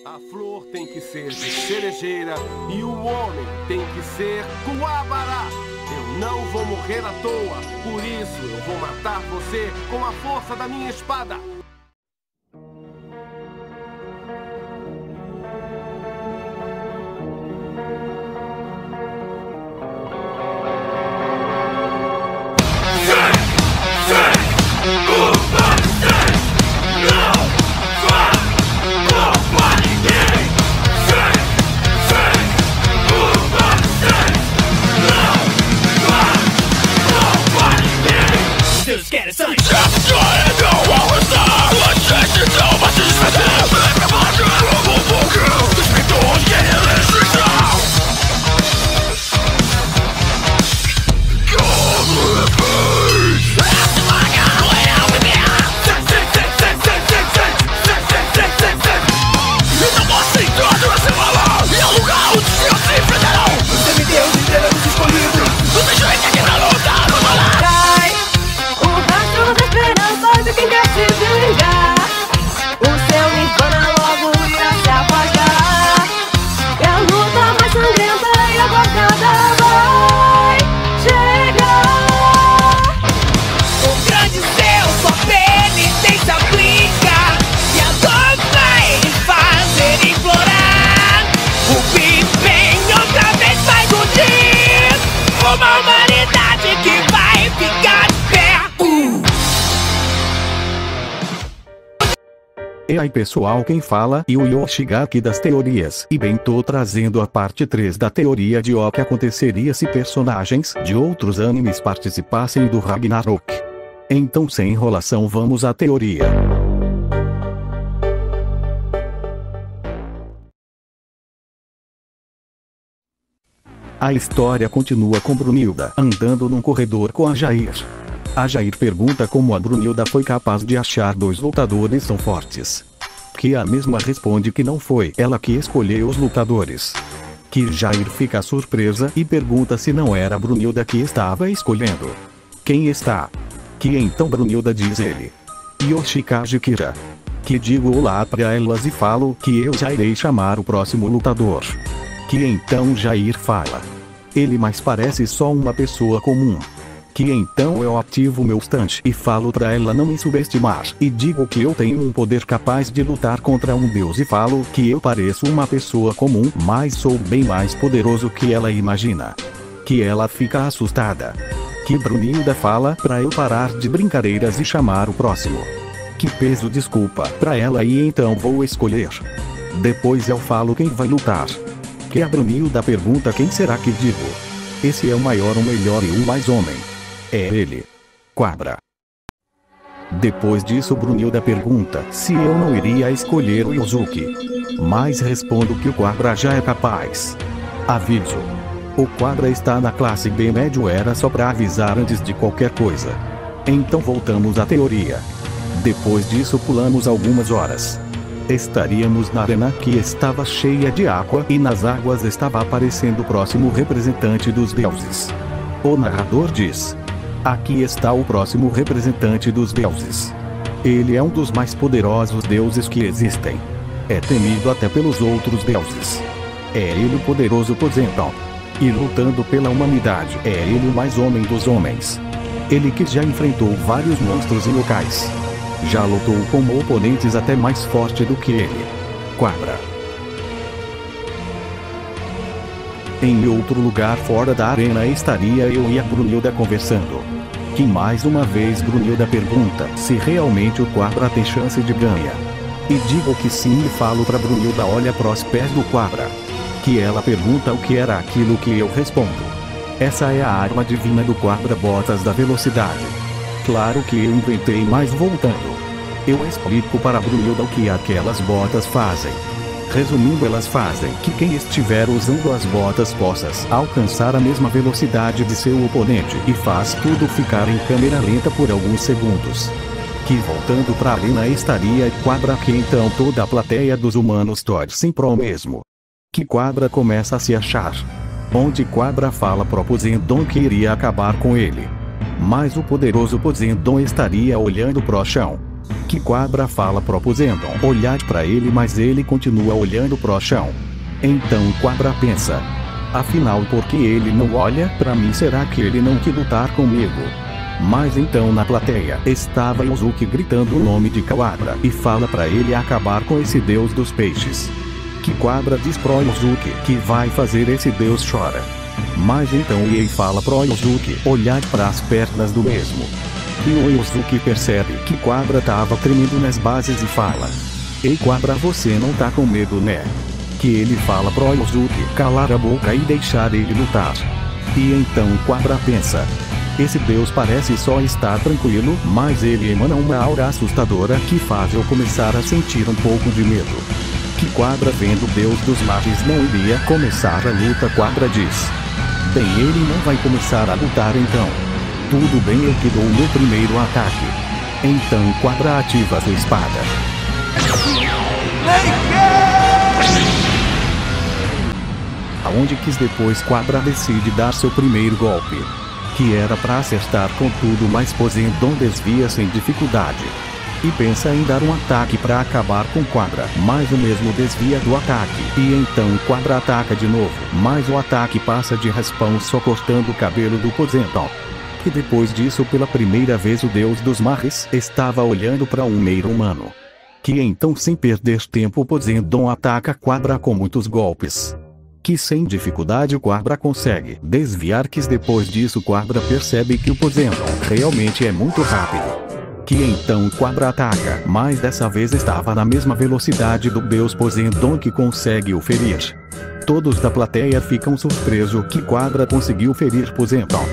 A flor tem que ser de cerejeira e o homem tem que ser Kuwabara. Eu não vou morrer à toa, por isso eu vou matar você com a força da minha espada. E aí pessoal, quem fala é o Yoshigaki das teorias, e bem tô trazendo a parte 3 da teoria de o que aconteceria se personagens de outros animes participassem do Ragnarok. Então sem enrolação vamos à teoria. A história continua com Brunilda andando num corredor com a Jair. A Jair pergunta como a Brunilda foi capaz de achar dois lutadores tão fortes. Que a mesma responde que não foi ela que escolheu os lutadores. Que Jair fica surpresa e pergunta se não era a Brunilda que estava escolhendo. Quem está? Que então Brunilda diz ele. Yoshikage Kira. Que digo olá para elas e falo que eu já irei chamar o próximo lutador. Que então Jair fala. Ele mais parece só uma pessoa comum. Que então eu ativo meu stand e falo pra ela não me subestimar, e digo que eu tenho um poder capaz de lutar contra um deus e falo que eu pareço uma pessoa comum, mas sou bem mais poderoso que ela imagina. Que ela fica assustada. Que Brunilda fala pra eu parar de brincadeiras e chamar o próximo. Que peso desculpa pra ela e então vou escolher. Depois eu falo quem vai lutar. Que a Brunilda pergunta quem será que digo. Esse é o maior, o melhor e o mais homem. É ele. Quabra. Depois disso Brunilda pergunta se eu não iria escolher o Yuzuki. Mas respondo que o Quabra já é capaz. Aviso. O Quabra está na classe B médio, era só pra avisar antes de qualquer coisa. Então voltamos à teoria. Depois disso pulamos algumas horas. Estaríamos na arena que estava cheia de água e nas águas estava aparecendo o próximo representante dos deuses. O narrador diz. Aqui está o próximo representante dos deuses. Ele é um dos mais poderosos deuses que existem. É temido até pelos outros deuses. É ele o poderoso Poseidon. E lutando pela humanidade, é ele o mais homem dos homens. Ele que já enfrentou vários monstros e locais. Já lutou com oponentes até mais forte do que ele. Quabra. Em outro lugar fora da arena estaria eu e a Brunilda conversando. Que mais uma vez Brunilda pergunta se realmente o Quabra tem chance de ganhar. E digo que sim e falo pra Brunilda olha pros pés do Quabra. Que ela pergunta o que era aquilo que eu respondo. Essa é a arma divina do Quabra, botas da velocidade. Claro que eu inventei, mas voltando. Eu explico para Brunilda o que aquelas botas fazem. Resumindo, elas fazem que quem estiver usando as botas possa alcançar a mesma velocidade de seu oponente e faz tudo ficar em câmera lenta por alguns segundos. Que voltando pra arena estaria Quabra, que então toda a plateia dos humanos torcem pro mesmo. Que Quabra começa a se achar. Onde Quabra fala pro Poseidon que iria acabar com ele. Mas o poderoso Poseidon estaria olhando pro chão. Que Quadra fala pro Poseidon olhar pra ele, mas ele continua olhando pro chão. Então Quadra pensa: afinal, por que ele não olha pra mim? Será que ele não quer lutar comigo? Mas então na plateia estava Yosuke gritando o nome de Quadra e fala pra ele acabar com esse deus dos peixes. Que Quadra diz pro Yosuke que vai fazer esse deus chora. Mas então Ei fala pro Yosuke olhar para as pernas do mesmo. E o Yosuke percebe que Quadra tava tremendo nas bases e fala: Ei Quadra, você não tá com medo, né? Que ele fala pro Yosuke calar a boca e deixar ele lutar. E então Quadra pensa: esse deus parece só estar tranquilo, mas ele emana uma aura assustadora que faz eu começar a sentir um pouco de medo. Que Quadra, vendo o deus dos mares não iria começar a luta, Quadra diz: bem, ele não vai começar a lutar então. Tudo bem, eu que dou o meu primeiro ataque. Então Quadra ativa sua espada. Aonde quis depois Quadra decide dar seu primeiro golpe. Que era pra acertar com tudo, mas Poseidon desvia sem dificuldade. E pensa em dar um ataque pra acabar com Quadra, mas o mesmo desvia do ataque. E então Quadra ataca de novo, mas o ataque passa de raspão, só cortando o cabelo do Poseidon. E depois disso, pela primeira vez, o deus dos mares estava olhando para um meio humano. Que então, sem perder tempo, Poseidon ataca Quadra com muitos golpes. Que sem dificuldade o Quadra consegue desviar. Que depois disso Quadra percebe que o Poseidon realmente é muito rápido. Que então Quadra ataca, mas dessa vez estava na mesma velocidade do deus Poseidon, que consegue o ferir. Todos da plateia ficam surpresos que Quadra conseguiu ferir Poseidon.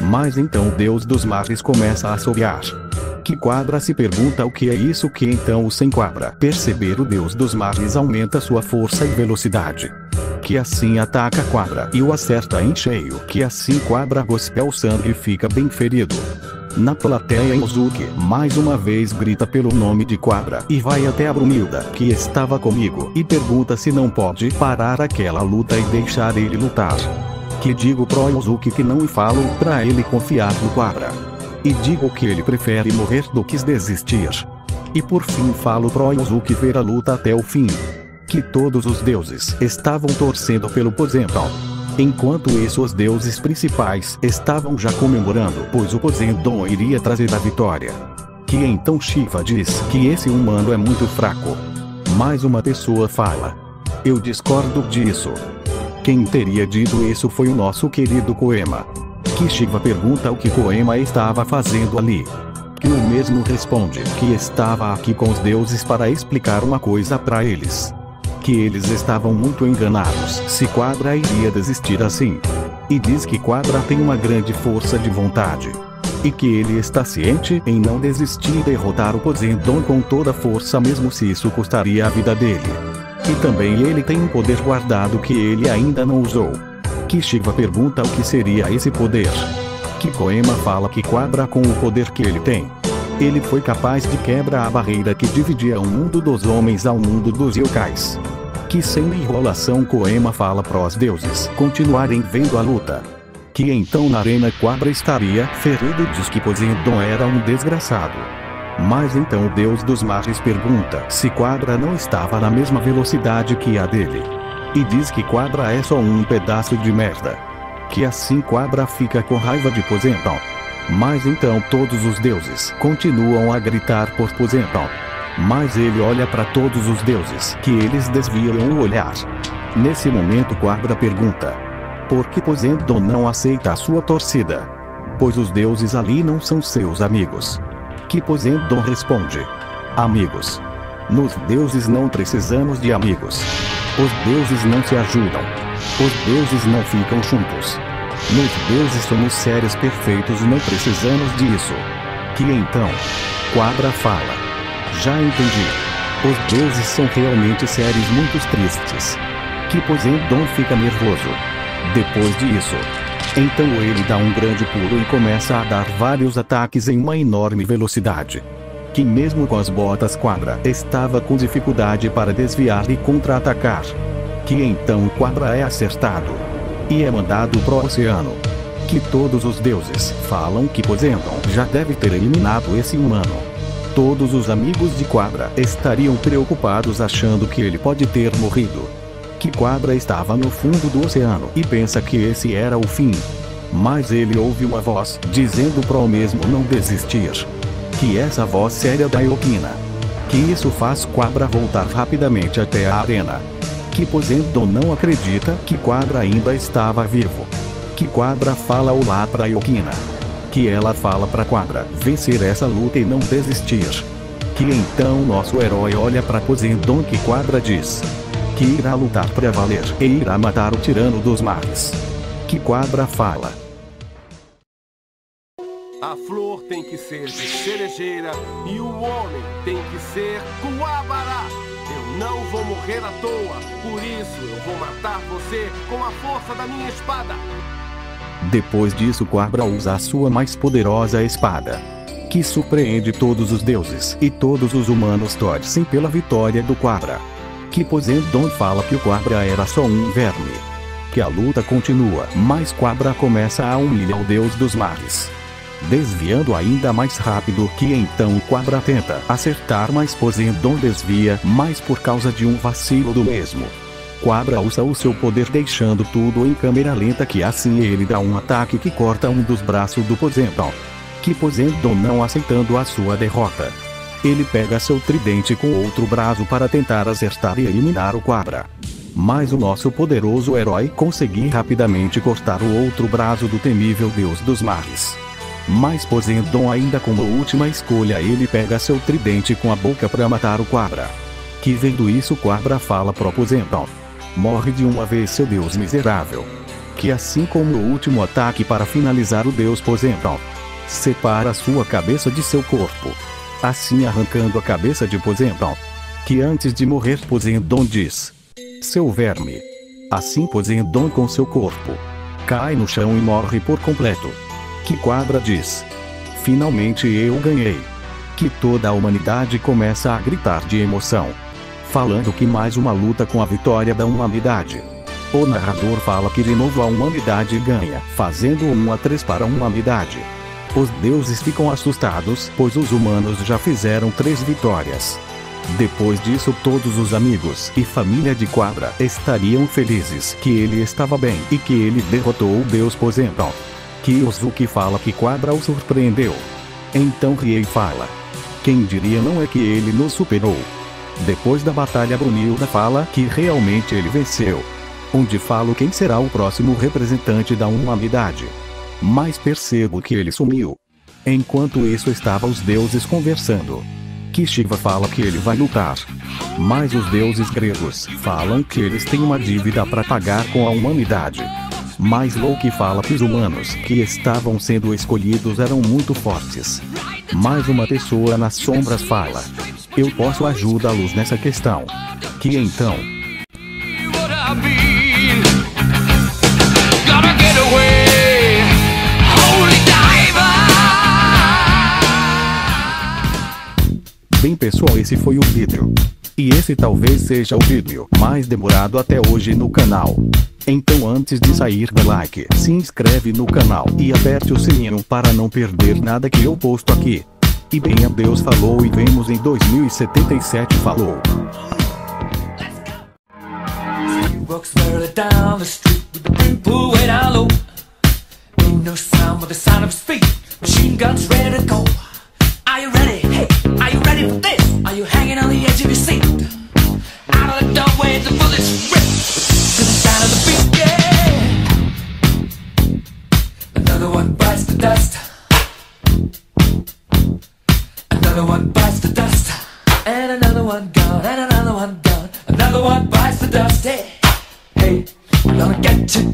Mas então o deus dos mares começa a assobiar. Que Quadra se pergunta o que é isso. Que então, sem Quadra perceber, o deus dos mares aumenta sua força e velocidade. Que assim ataca Quadra e o acerta em cheio. Que assim Quadra gospe o sangue e fica bem ferido. Na plateia, Yosuke mais uma vez grita pelo nome de Quadra e vai até a Brunilda, que estava comigo, e pergunta se não pode parar aquela luta e deixar ele lutar. Que digo pro Yosuke que não, e falo pra ele confiar no Quadra. E digo que ele prefere morrer do que desistir. E por fim falo pro Yosuke ver a luta até o fim. Que todos os deuses estavam torcendo pelo Poseidon. Enquanto isso, os deuses principais estavam já comemorando, pois o Poseidon iria trazer a vitória. Que então Shiva diz que esse humano é muito fraco. Mais uma pessoa fala: eu discordo disso. Quem teria dito isso foi o nosso querido Koema. Que Shiva pergunta o que Koema estava fazendo ali. Que o mesmo responde que estava aqui com os deuses para explicar uma coisa para eles. Que eles estavam muito enganados se Quadra iria desistir assim. E diz que Quadra tem uma grande força de vontade. E que ele está ciente em não desistir e derrotar o Poseidon com toda a força, mesmo se isso custaria a vida dele. E também ele tem um poder guardado que ele ainda não usou. Que Shiva pergunta o que seria esse poder. Que Koema fala que Quadra, com o poder que ele tem, ele foi capaz de quebrar a barreira que dividia o mundo dos homens ao mundo dos yokais. Que sem enrolação Koema fala pros deuses continuarem vendo a luta. Que então na arena Quadra estaria ferido, diz que Poseidon era um desgraçado. Mas então o deus dos mares pergunta se Quadra não estava na mesma velocidade que a dele. E diz que Quadra é só um pedaço de merda. Que assim Quadra fica com raiva de Poseidon. Mas então todos os deuses continuam a gritar por Poseidon. Mas ele olha para todos os deuses, que eles desviam o olhar. Nesse momento Quadra pergunta: por que Poseidon não aceita a sua torcida? Pois os deuses ali não são seus amigos. Que Poseidon responde: amigos. Nós deuses não precisamos de amigos. Os deuses não se ajudam. Os deuses não ficam juntos. Nós deuses somos seres perfeitos e não precisamos disso. Que então Quadra fala: já entendi. Os deuses são realmente seres muito tristes. Que Poseidon fica nervoso. Depois disso, então ele dá um grande pulo e começa a dar vários ataques em uma enorme velocidade. Que mesmo com as botas Quadra estava com dificuldade para desviar e contra-atacar. Que então Quadra é acertado e é mandado pro oceano. Que todos os deuses falam que Poseidon já deve ter eliminado esse humano. Todos os amigos de Quadra estariam preocupados achando que ele pode ter morrido. Que Quadra estava no fundo do oceano e pensa que esse era o fim. Mas ele ouve uma voz dizendo para o mesmo não desistir. Que essa voz era da Eokina. Que isso faz Quadra voltar rapidamente até a arena. Que Poseidon não acredita que Quadra ainda estava vivo. Que Quadra fala olá para Eokina. Que ela fala para Quadra vencer essa luta e não desistir. Que então nosso herói olha para Poseidon que Quadra diz que irá lutar para valer e irá matar o tirano dos mares. Que Quadra fala: a flor tem que ser de cerejeira e o homem tem que ser Kuwabara. Eu não vou morrer à toa, por isso eu vou matar você com a força da minha espada. Depois disso Quadra usa a sua mais poderosa espada, que surpreende todos os deuses e todos os humanos torcem pela vitória do Quadra. Que Poseidon fala que o Quadra era só um verme. Que a luta continua, mas Quadra começa a humilhar o deus dos mares, desviando ainda mais rápido. Que então Quadra tenta acertar, mas Poseidon desvia, mas por causa de um vacilo do mesmo. Quadra usa o seu poder deixando tudo em câmera lenta, que assim ele dá um ataque que corta um dos braços do Poseidon. Que Poseidon não aceitando a sua derrota, ele pega seu tridente com outro braço para tentar acertar e eliminar o Quadra. Mas o nosso poderoso herói conseguiu rapidamente cortar o outro braço do temível deus dos mares. Mas Poseidon ainda como última escolha ele pega seu tridente com a boca para matar o Quadra. Que vendo isso Quadra fala pro Poseidon: morre de uma vez, seu deus miserável. Que assim como o último ataque para finalizar o deus Poseidon separa sua cabeça de seu corpo, assim arrancando a cabeça de Poseidon. Que antes de morrer Poseidon diz: seu verme. Assim Poseidon com seu corpo cai no chão e morre por completo. Que Quadra diz: finalmente eu ganhei. Que toda a humanidade começa a gritar de emoção, falando que mais uma luta com a vitória da humanidade. O narrador fala que de novo a humanidade ganha, fazendo 1-3 para a humanidade. Os deuses ficam assustados, pois os humanos já fizeram 3 vitórias. Depois disso todos os amigos e família de Quadra estariam felizes que ele estava bem e que ele derrotou o deus Poseidon. Que Ozuki fala que Quadra o surpreendeu. Então Riei fala: quem diria não é que ele nos superou. Depois da batalha Brunilda fala que realmente ele venceu. Onde falo quem será o próximo representante da humanidade. Mas percebo que ele sumiu. Enquanto isso estavam os deuses conversando. Que Shiva fala que ele vai lutar. Mas os deuses gregos falam que eles têm uma dívida para pagar com a humanidade. Mas Loki fala que os humanos que estavam sendo escolhidos eram muito fortes. Mas uma pessoa nas sombras fala: eu posso ajudá-los nessa questão. Que então bem pessoal, esse foi o vídeo. E esse talvez seja o vídeo mais demorado até hoje no canal. Então antes de sair, dá like, se inscreve no canal e aperte o sininho para não perder nada que eu posto aqui. E bem, adeus, falou e vemos em 2077, falou. Are you ready? Hey, are you ready for this? Are you hanging on the edge of your seat? Out of the doorway, the bullets rip to the sound of the beat, yeah. Another one bites the dust. Another one bites the dust. And another one gone, and another one gone. Another one bites the dust, hey. Hey, I'm gonna get you